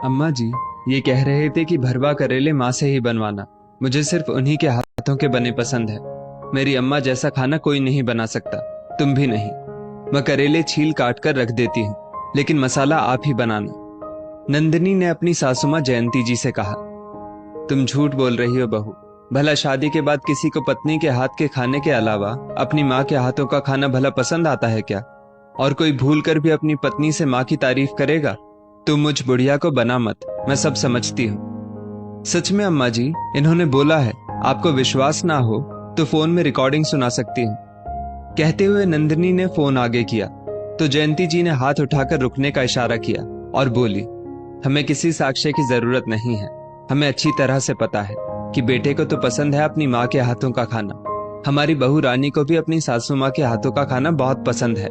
अम्मा जी ये कह रहे थे कि भरवा करेले माँ से ही बनवाना। मुझे सिर्फ उन्हीं के हाथों के बने पसंद है। मेरी अम्मा जैसा खाना कोई नहीं बना सकता, तुम भी नहीं। मैं करेले छील काट कर रख देती हूँ, लेकिन मसाला आप ही बनाना। नंदिनी ने अपनी सासू माँ जयंती जी से कहा। तुम झूठ बोल रही हो बहू। भला शादी के बाद किसी को पत्नी के हाथ के खाने के अलावा अपनी माँ के हाथों का खाना भला पसंद आता है क्या? और कोई भूल कर भी अपनी पत्नी से माँ की तारीफ करेगा? तुम मुझ बुढ़िया को बना मत, मैं सब समझती हूँ। सच में अम्मा जी, इन्होंने बोला है, आपको विश्वास ना हो तो फोन में रिकॉर्डिंग सुना सकती हूँ। कहते हुए नंदिनी ने फोन आगे किया तो जयंती जी ने हाथ उठाकर रुकने का इशारा किया और बोली, हमें किसी साक्ष्य की जरूरत नहीं है। हमें अच्छी तरह से पता है कि बेटे को तो पसंद है अपनी माँ के हाथों का खाना। हमारी बहू रानी को भी अपनी सासू माँ के हाथों का खाना बहुत पसंद है।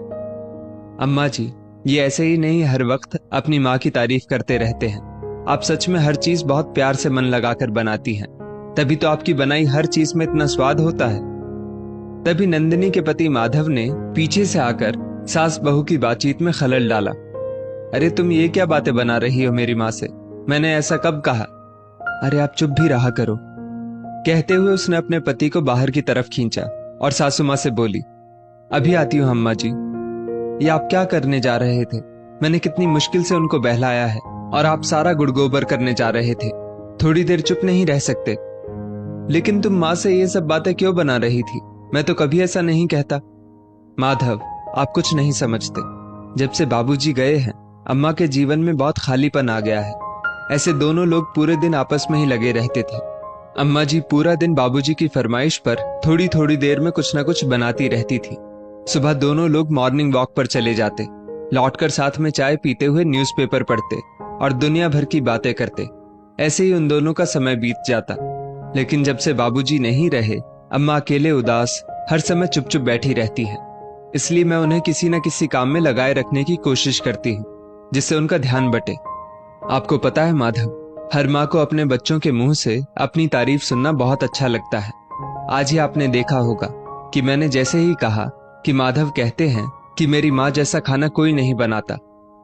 अम्मा जी, ये ऐसे ही नहीं हर वक्त अपनी माँ की तारीफ करते रहते हैं। आप सच में हर चीज बहुत प्यार से मन लगाकर बनाती हैं, तभी तो आपकी बनाई हर चीज में इतना स्वाद होता है। तभी नंदिनी के पति माधव ने पीछे से आकर सास बहू की बातचीत में खलल डाला। अरे तुम ये क्या बातें बना रही हो मेरी माँ से? मैंने ऐसा कब कहा? अरे आप चुप भी रहा करो। कहते हुए उसने अपने पति को बाहर की तरफ खींचा और सासू माँ से बोली, अभी आती हूँ अम्मा जी। ये आप क्या करने जा रहे थे? मैंने कितनी मुश्किल से उनको बहलाया है और आप सारा गुड़गोबर करने जा रहे थे। थोड़ी देर चुप नहीं रह सकते? लेकिन तुम माँ से ये सब बातें क्यों बना रही थी? मैं तो कभी ऐसा नहीं कहता। माधव, आप कुछ नहीं समझते। जब से बाबूजी गए हैं, अम्मा के जीवन में बहुत खालीपन आ गया है। ऐसे दोनों लोग पूरे दिन आपस में ही लगे रहते थे। अम्मा जी पूरा दिन बाबूजी की फरमाइश पर थोड़ी थोड़ी देर में कुछ न कुछ बनाती रहती थी। सुबह दोनों लोग मॉर्निंग वॉक पर चले जाते, लौटकर साथ में चाय पीते हुए न्यूज़पेपर पढ़ते और दुनिया भर की बातें करते। ऐसे ही उन दोनों का समय बीत जाता। लेकिन जब से बाबूजी नहीं रहे, अम्मा अकेले उदास हर समय चुप चुप बैठी रहती है। इसलिए मैं उन्हें किसी न किसी काम में लगाए रखने की कोशिश करती हूँ, जिससे उनका ध्यान बटे। आपको पता है माधव, हर माँ को अपने बच्चों के मुंह से अपनी तारीफ सुनना बहुत अच्छा लगता है। आज ही आपने देखा होगा कि मैंने जैसे ही कहा कि माधव कहते हैं कि मेरी माँ जैसा खाना कोई नहीं बनाता,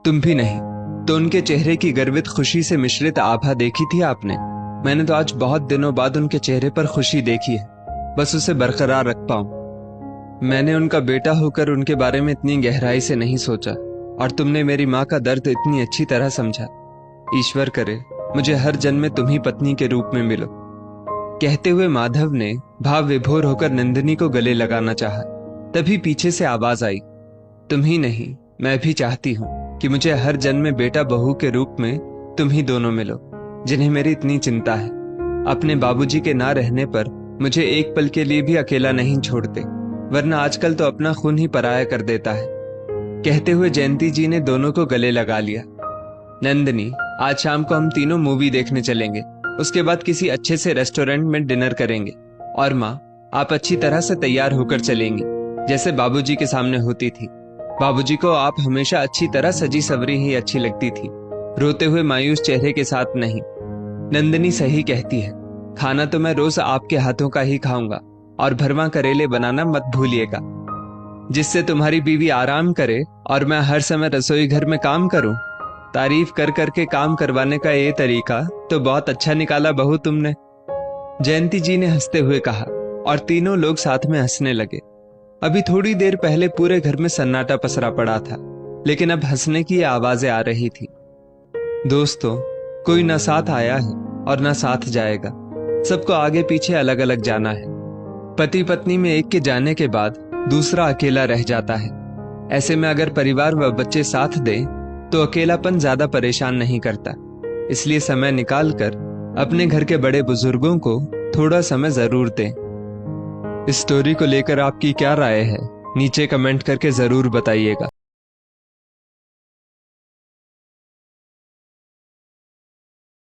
तुम भी नहीं, तो उनके चेहरे की गर्वित खुशी से मिश्रित आभा देखी थी आपने? मैंने तो आज बहुत दिनों बाद उनके चेहरे पर खुशी देखी है, बस उसे बरकरार रख पाऊं। मैंने उनका बेटा होकर उनके बारे में इतनी गहराई से नहीं सोचा, और तुमने मेरी माँ का दर्द इतनी अच्छी तरह समझा। ईश्वर करे मुझे हर जन्म में तुम्ही पत्नी के रूप में मिलो। कहते हुए माधव ने भाव विभोर होकर नंदिनी को गले लगाना चाहा। तभी पीछे से आवाज आई, तुम ही नहीं, मैं भी चाहती हूँ कि मुझे हर जन्म में बेटा बहू के रूप में तुम ही दोनों मिलो, जिन्हें मेरी इतनी चिंता है। अपने बाबूजी के ना रहने पर मुझे एक पल के लिए भी अकेला नहीं छोड़ते, वरना आजकल तो अपना खून ही पराया कर देता है। कहते हुए जयंती जी ने दोनों को गले लगा लिया। नंदिनी, आज शाम को हम तीनों मूवी देखने चलेंगे, उसके बाद किसी अच्छे से रेस्टोरेंट में डिनर करेंगे। और माँ, आप अच्छी तरह से तैयार होकर चलेंगी, जैसे बाबूजी के सामने होती थी। बाबूजी को आप हमेशा अच्छी तरह सजी सवरी ही अच्छी लगती थी, रोते हुए मायूस चेहरे के साथ नहीं। नंदिनी सही कहती है, खाना तो मैं रोज आपके हाथों का ही खाऊंगा, और भरवा करेले बनाना मत भूलिएगा, जिससे तुम्हारी बीवी आराम करे और मैं हर समय रसोई घर में काम करूं। तारीफ कर करके काम करवाने का ये तरीका तो बहुत अच्छा निकाला बहू तुमने। जयंती जी ने हंसते हुए कहा, और तीनों लोग साथ में हंसने लगे। अभी थोड़ी देर पहले पूरे घर में सन्नाटा पसरा पड़ा था, लेकिन अब हंसने की आवाजें आ रही थी। दोस्तों, कोई ना साथ आया है और ना साथ जाएगा, सबको आगे पीछे अलग अलग जाना है। पति पत्नी में एक के जाने के बाद दूसरा अकेला रह जाता है। ऐसे में अगर परिवार व बच्चे साथ दें तो अकेलापन ज्यादा परेशान नहीं करता। इसलिए समय निकालकर अपने घर के बड़े बुजुर्गों को थोड़ा समय जरूर दें। इस स्टोरी को लेकर आपकी क्या राय है? नीचे कमेंट करके जरूर बताइएगा।